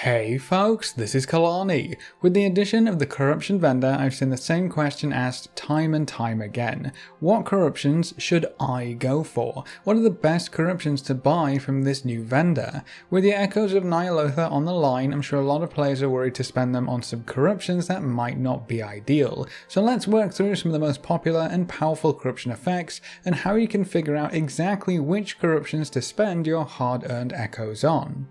Hey folks, this is Kalani. With the addition of the corruption vendor, I've seen the same question asked time and time again. What corruptions should I go for? What are the best corruptions to buy from this new vendor? With the echoes of Nyalotha on the line, I'm sure a lot of players are worried to spend them on some corruptions that might not be ideal. So let's work through some of the most popular and powerful corruption effects and how you can figure out exactly which corruptions to spend your hard-earned echoes on.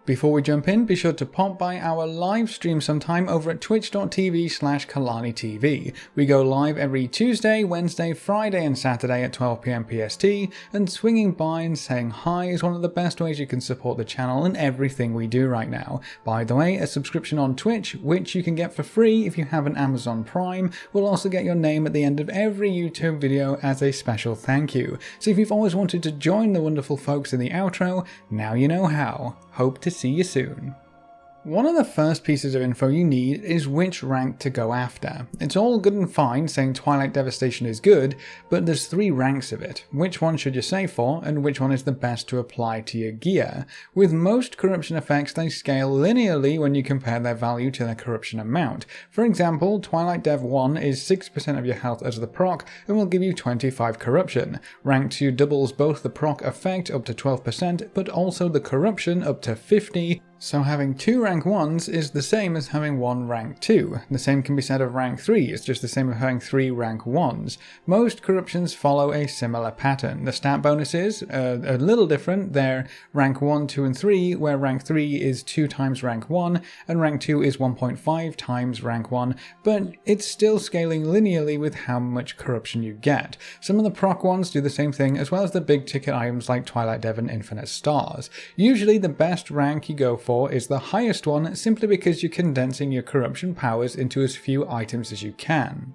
Before we jump in, be sure to pop by our live stream sometime over at twitch.tv/KalaniTV. We go live every Tuesday, Wednesday, Friday and Saturday at 12 PM PST, and swinging by and saying hi is one of the best ways you can support the channel and everything we do right now. By the way, a subscription on Twitch, which you can get for free if you have an Amazon Prime, will also get your name at the end of every YouTube video as a special thank you. So if you've always wanted to join the wonderful folks in the outro, now you know how. Hope to see you soon. One of the first pieces of info you need is which rank to go after. It's all good and fine saying Twilight Devastation is good, but there's 3 ranks of it. Which one should you save for, and which one is the best to apply to your gear? With most corruption effects, they scale linearly when you compare their value to their corruption amount. For example, Twilight Dev 1 is 6% of your health as the proc and will give you 25 corruption. Rank 2 doubles both the proc effect up to 12%, but also the corruption up to 50%. So having 2 rank 1s is the same as having 1 rank 2. The same can be said of rank 3, it's just the same as having 3 rank 1s. Most corruptions follow a similar pattern. The stat bonuses are a little different. They're rank 1, 2 and 3, where rank 3 is 2 times rank 1 and rank 2 is 1.5 times rank 1, but it's still scaling linearly with how much corruption you get. Some of the proc ones do the same thing, as well as the big ticket items like Twilight Dev and Infinite Stars. Usually the best rank you go for is the highest one, simply because you're condensing your corruption powers into as few items as you can.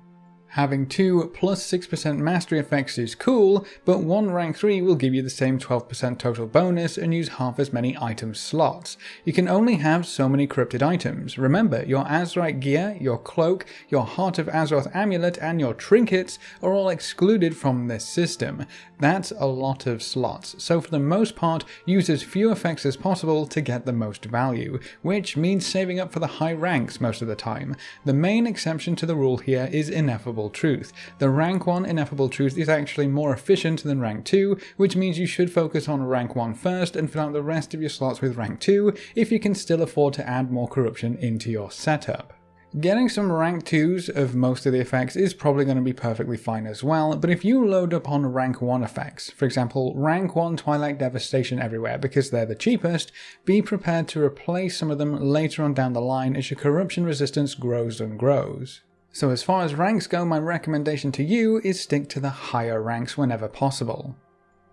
Having 2 plus 6% mastery effects is cool, but 1 rank 3 will give you the same 12% total bonus and use half as many item slots. You can only have so many corrupted items. Remember, your Azurite gear, your cloak, your Heart of Azeroth amulet and your trinkets are all excluded from this system. That's a lot of slots, so for the most part, use as few effects as possible to get the most value, which means saving up for the high ranks most of the time. The main exception to the rule here is Ineffable Truth. The rank 1 Ineffable Truth is actually more efficient than rank 2, which means you should focus on rank 1 first and fill out the rest of your slots with rank 2 if you can still afford to add more corruption into your setup. Getting some rank 2s of most of the effects is probably going to be perfectly fine as well, but if you load up on rank 1 effects, for example rank 1 Twilight Devastation everywhere because they're the cheapest, be prepared to replace some of them later on down the line as your corruption resistance grows and grows. So as far as ranks go, my recommendation to you is stick to the higher ranks whenever possible.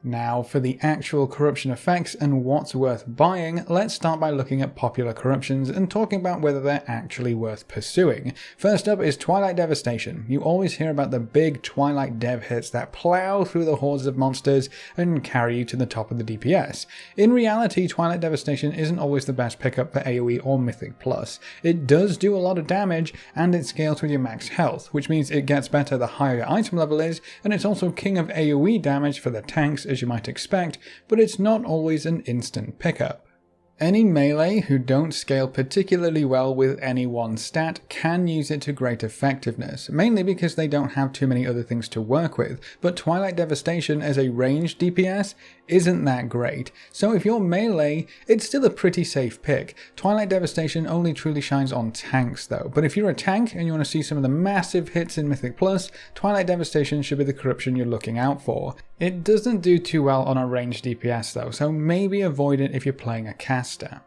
Now for the actual corruption effects and what's worth buying, let's start by looking at popular corruptions and talking about whether they're actually worth pursuing. First up is Twilight Devastation. You always hear about the big Twilight Dev hits that plow through the hordes of monsters and carry you to the top of the DPS. In reality, Twilight Devastation isn't always the best pickup for AoE or Mythic Plus. It does do a lot of damage and it scales with your max health, which means it gets better the higher your item level is, and it's also king of AoE damage for the tanks as you might expect, but it's not always an instant pickup. Any melee who don't scale particularly well with any one stat can use it to great effectiveness, mainly because they don't have too many other things to work with, but Twilight Devastation as a ranged DPS isn't that great, so if you're melee, it's still a pretty safe pick. Twilight Devastation only truly shines on tanks though, but if you're a tank and you want to see some of the massive hits in Mythic Plus, Twilight Devastation should be the corruption you're looking out for. It doesn't do too well on a ranged DPS though, so maybe avoid it if you're playing a caster.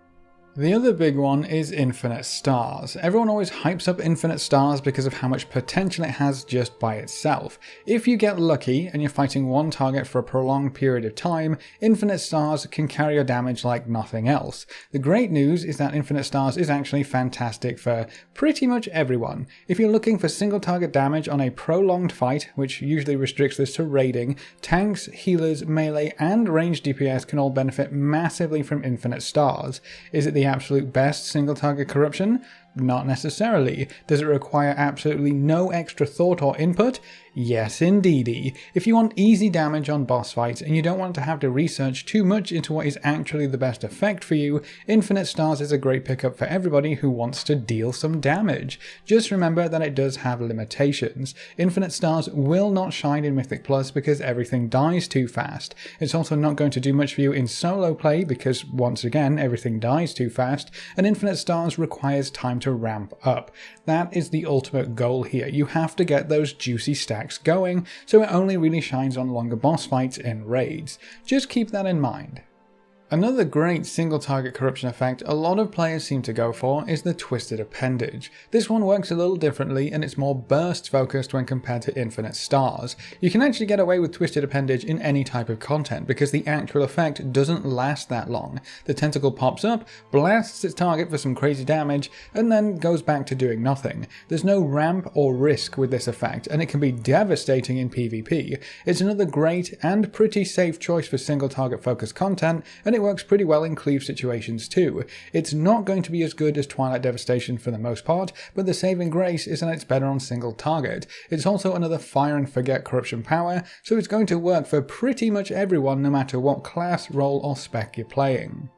The other big one is Infinite Stars. Everyone always hypes up Infinite Stars because of how much potential it has just by itself. If you get lucky and you're fighting one target for a prolonged period of time, Infinite Stars can carry your damage like nothing else. The great news is that Infinite Stars is actually fantastic for pretty much everyone. If you're looking for single target damage on a prolonged fight, which usually restricts this to raiding, tanks, healers, melee and ranged DPS can all benefit massively from Infinite Stars. Is it the absolute best single target corruption? Not necessarily. Does it require absolutely no extra thought or input? Yes indeedy. If you want easy damage on boss fights and you don't want to have to research too much into what is actually the best effect for you, Infinite Stars is a great pickup for everybody who wants to deal some damage. Just remember that it does have limitations. Infinite Stars will not shine in Mythic Plus because everything dies too fast. It's also not going to do much for you in solo play because, once again, everything dies too fast, and Infinite Stars requires time to ramp up. That is the ultimate goal here. You have to get those juicy stacks going, so it only really shines on longer boss fights in raids. Just keep that in mind. Another great single target corruption effect a lot of players seem to go for is the Twisted Appendage. This one works a little differently and it's more burst focused when compared to Infinite Stars. You can actually get away with Twisted Appendage in any type of content because the actual effect doesn't last that long. The tentacle pops up, blasts its target for some crazy damage, and then goes back to doing nothing. There's no ramp or risk with this effect and it can be devastating in PvP. It's another great and pretty safe choice for single target focused content, and it works pretty well in cleave situations too. It's not going to be as good as Twilight Devastation for the most part, but the saving grace is that it's better on single target. It's also another fire and forget corruption power, so it's going to work for pretty much everyone no matter what class, role or spec you're playing.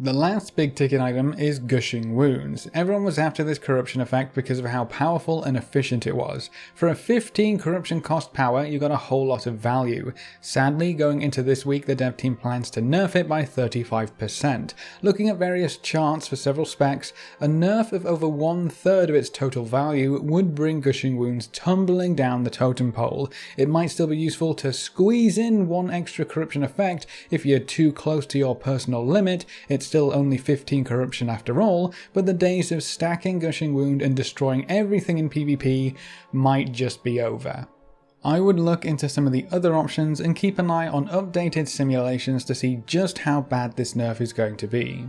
The last big ticket item is Gushing Wounds. Everyone was after this corruption effect because of how powerful and efficient it was. For a 15 corruption cost power, you got a whole lot of value. Sadly, going into this week, the dev team plans to nerf it by 35%. Looking at various charts for several specs, a nerf of over 1/3 of its total value would bring Gushing Wounds tumbling down the totem pole. It might still be useful to squeeze in one extra corruption effect if you're too close to your personal limit. It's still only 15 corruption after all, but the days of stacking Gushing Wound and destroying everything in PvP might just be over. I would look into some of the other options and keep an eye on updated simulations to see just how bad this nerf is going to be.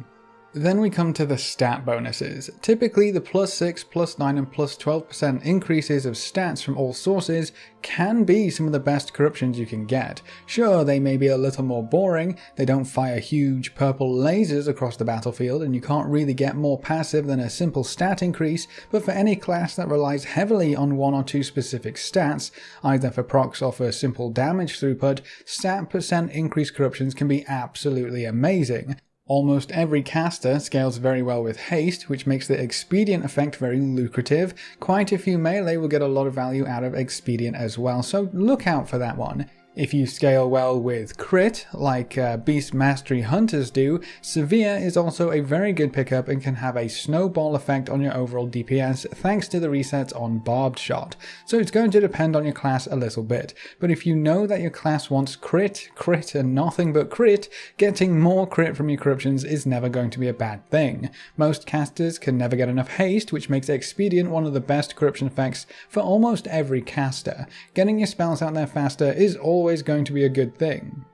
Then we come to the stat bonuses. Typically the +6, +9 and +12% increases of stats from all sources can be some of the best corruptions you can get. Sure, they may be a little more boring, they don't fire huge purple lasers across the battlefield and you can't really get more passive than a simple stat increase, but for any class that relies heavily on one or two specific stats, either for procs or for simple damage throughput, stat % increase corruptions can be absolutely amazing. Almost every caster scales very well with haste, which makes the expedient effect very lucrative. Quite a few melee will get a lot of value out of expedient as well, so look out for that one. If you scale well with crit, like Beast Mastery Hunters do, Severe is also a very good pickup and can have a snowball effect on your overall DPS thanks to the resets on Barbed Shot. So it's going to depend on your class a little bit, but if you know that your class wants crit, crit and nothing but crit, getting more crit from your corruptions is never going to be a bad thing. Most casters can never get enough haste, which makes Expedient one of the best corruption effects for almost every caster. Getting your spells out there faster is always going to be a good thing.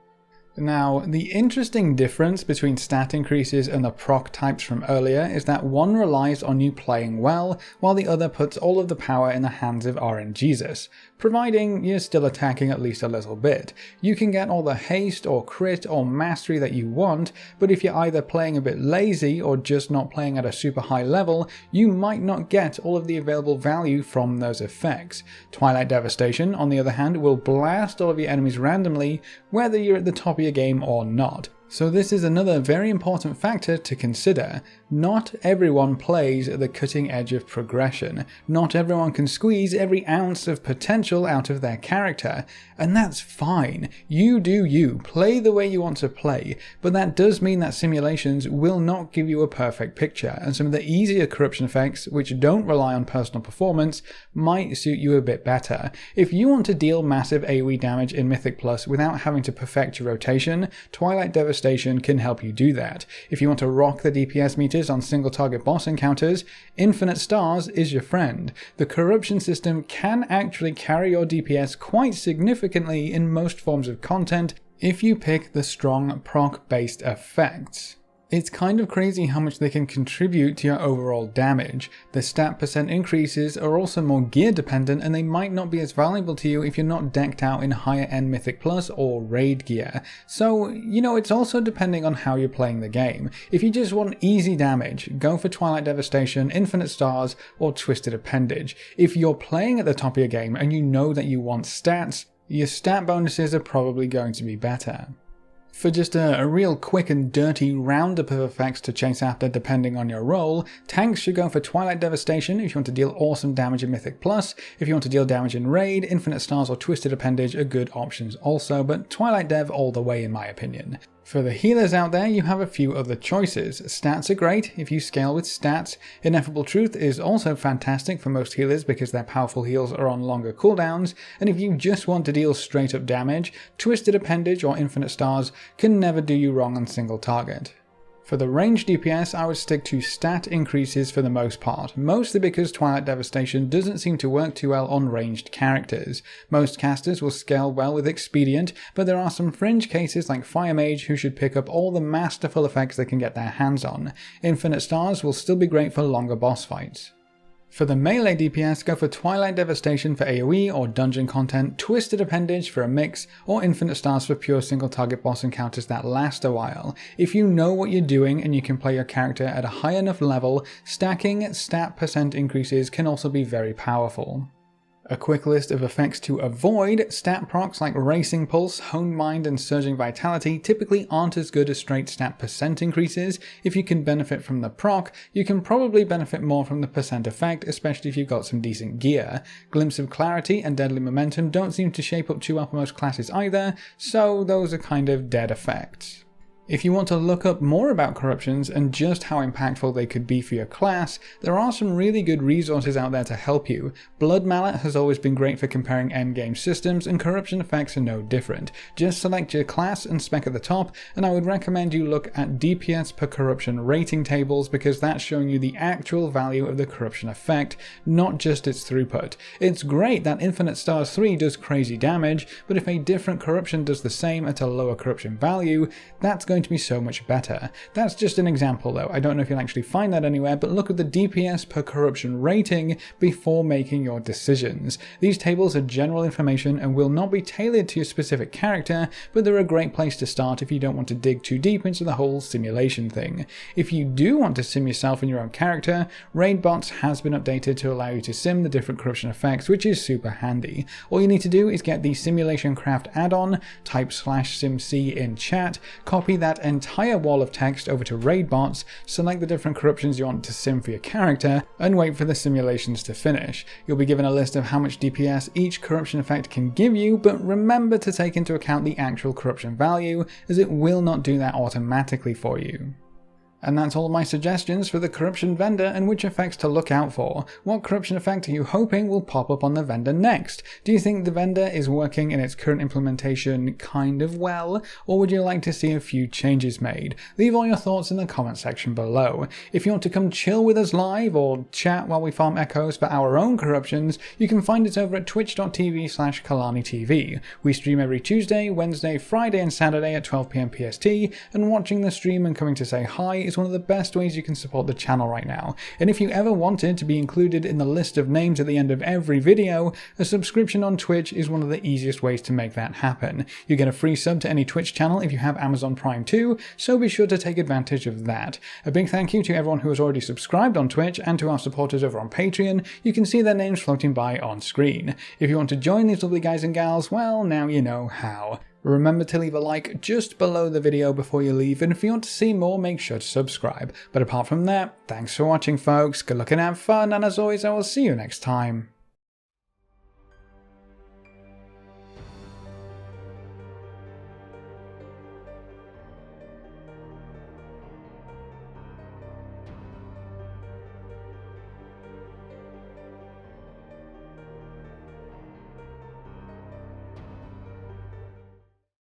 Now, the interesting difference between stat increases and the proc types from earlier is that one relies on you playing well, while the other puts all of the power in the hands of RNGesus, providing you're still attacking at least a little bit. You can get all the haste or crit or mastery that you want, but if you're either playing a bit lazy or just not playing at a super high level, you might not get all of the available value from those effects. Twilight Devastation, on the other hand, will blast all of your enemies randomly, whether you're at the top of your game or not. So this is another very important factor to consider. Not everyone plays at the cutting edge of progression. Not everyone can squeeze every ounce of potential out of their character, and that's fine. You do you, play the way you want to play, but that does mean that simulations will not give you a perfect picture, and some of the easier corruption effects, which don't rely on personal performance, might suit you a bit better. If you want to deal massive AoE damage in Mythic Plus without having to perfect your rotation, Twilight Devastation can help you do that. If you want to rock the DPS meters on single target boss encounters, Infinite Stars is your friend. The corruption system can actually carry your DPS quite significantly in most forms of content if you pick the strong proc based effects. It's kind of crazy how much they can contribute to your overall damage. The stat percent increases are also more gear dependent, and they might not be as valuable to you if you're not decked out in higher end Mythic Plus or Raid gear. So, it's also depending on how you're playing the game. If you just want easy damage, go for Twilight Devastation, Infinite Stars, or Twisted Appendage. If you're playing at the top of your game and you know that you want stats, your stat bonuses are probably going to be better. For just a real quick and dirty roundup of effects to chase after depending on your role, tanks should go for Twilight Devastation if you want to deal awesome damage in Mythic Plus. If you want to deal damage in Raid, Infinite Stars or Twisted Appendage are good options also, but Twilight Dev all the way in my opinion. For the healers out there, you have a few other choices. Stats are great if you scale with stats. Ineffable Truth is also fantastic for most healers because their powerful heals are on longer cooldowns, and if you just want to deal straight up damage, Twisted Appendage or Infinite Stars can never do you wrong on single target. For the range DPS, I would stick to stat increases for the most part, mostly because Twilight Devastation doesn't seem to work too well on ranged characters. Most casters will scale well with Expedient, but there are some fringe cases like Fire Mage who should pick up all the masterful effects they can get their hands on. Infinite Stars will still be great for longer boss fights. For the melee DPS, go for Twilight Devastation for AoE or dungeon content, Twisted Appendage for a mix, or Infinite Stars for pure single target boss encounters that last a while. If you know what you're doing and you can play your character at a high enough level, stacking stat percent increases can also be very powerful. A quick list of effects to avoid: stat procs like Racing Pulse, Honed Mind and Surging Vitality typically aren't as good as straight stat percent increases. If you can benefit from the proc, you can probably benefit more from the percent effect, especially if you've got some decent gear. Glimpse of Clarity and Deadly Momentum don't seem to shape up too well for most classes either, so those are kind of dead effects. If you want to look up more about corruptions and just how impactful they could be for your class, there are some really good resources out there to help you. Blood Mallet has always been great for comparing endgame systems, and corruption effects are no different. Just select your class and spec at the top, and I would recommend you look at DPS per corruption rating tables because that's showing you the actual value of the corruption effect, not just its throughput. It's great that Infinite Stars 3 does crazy damage, but if a different corruption does the same at a lower corruption value, that's going to be so much better. That's just an example though, I don't know if you'll actually find that anywhere, but look at the DPS per corruption rating before making your decisions. These tables are general information and will not be tailored to your specific character, but they're a great place to start if you don't want to dig too deep into the whole simulation thing. If you do want to sim yourself in your own character, Raidbots has been updated to allow you to sim the different corruption effects, which is super handy. All you need to do is get the Simulation Craft add-on, type /simc in chat, copy that entire wall of text over to Raidbots, select the different corruptions you want to sim for your character, and wait for the simulations to finish. You'll be given a list of how much DPS each corruption effect can give you, but remember to take into account the actual corruption value, as it will not do that automatically for you. And that's all of my suggestions for the corruption vendor and which effects to look out for. What corruption effect are you hoping will pop up on the vendor next? Do you think the vendor is working in its current implementation kind of well, or would you like to see a few changes made? Leave all your thoughts in the comment section below. If you want to come chill with us live or chat while we farm echoes for our own corruptions, you can find us over at twitch.tv/KalaniTV. We stream every Tuesday, Wednesday, Friday and Saturday at 12 PM PST, and watching the stream and coming to say hi is one of the best ways you can support the channel right now. And if you ever wanted to be included in the list of names at the end of every video, a subscription on Twitch is one of the easiest ways to make that happen. You get a free sub to any Twitch channel if you have Amazon Prime too, so be sure to take advantage of that. A big thank you to everyone who has already subscribed on Twitch and to our supporters over on Patreon. You can see their names floating by on screen. If you want to join these lovely guys and gals, well, now you know how. Remember to leave a like just below the video before you leave, and if you want to see more, make sure to subscribe. But apart from that, thanks for watching folks, good luck and have fun, and as always I will see you next time.